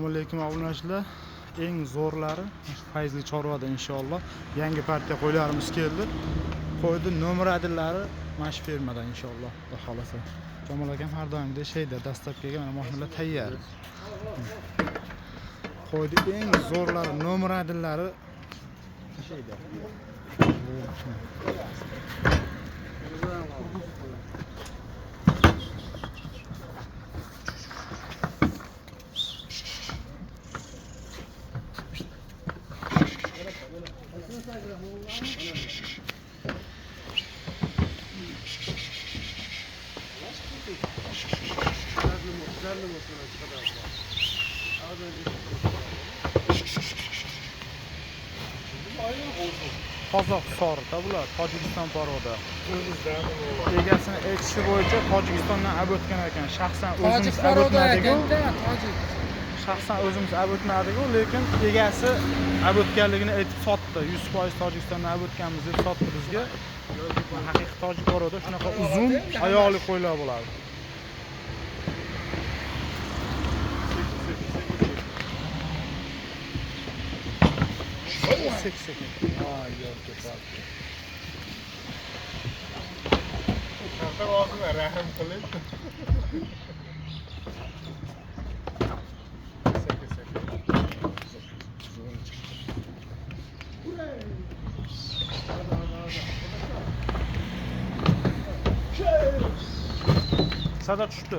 Assalomu alaykum obunachilar. Eng zo'rlari Fayzli Chorvada inshaalloh. Yangi partiya qo'ylarimiz keldi. Qo'ydi nomer adillari mana shu fermadan inshaalloh. Xudo xolasa. Jamol akam har doimgidek sheyda dastlabkiga mana mashinalar tayyor. Qo'ydi eng zo'rlari nomer adillari sheyda. Qozoq sorida bular, Tojikiston paroda. Egasini aytishi bo'yicha Tojikistondan olib o'tgan ekan. Shaxsan o'zimiz olib o'tmadik-ku. Shaxsan o'zimiz olib o'tmadik-ku, lekin egasi olib o'tganligini aytib sotdi. 100% Tojikistondan olib o'tganmiz deb sotdi bizga. Haqiqiy tojik paroda shunaqa uzun oyoqli qo'ylar bo'ladi. Sek. Rahm qilib. Sada tushdi.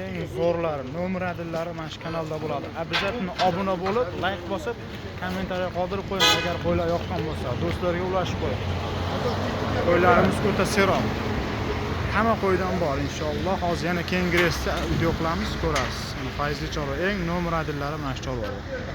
Eng zo'rlari, nomer adillari mana shu kanalda bo'ladi. Обязательно obuna bo'lib, like bosib, kommentariya qoldirib qo'ying agar qo'ylar yoqqan bo'lsa. Do'stlarga ulashib qo'ying. Qo'ylarimiz o'ta serom. Hamma qo'ydan bor inshaalloh. Hozir yana keyingi reysda video qilamiz, ko'rasiz. Fayzli Chorva eng nomer adillari mana shu Chorva.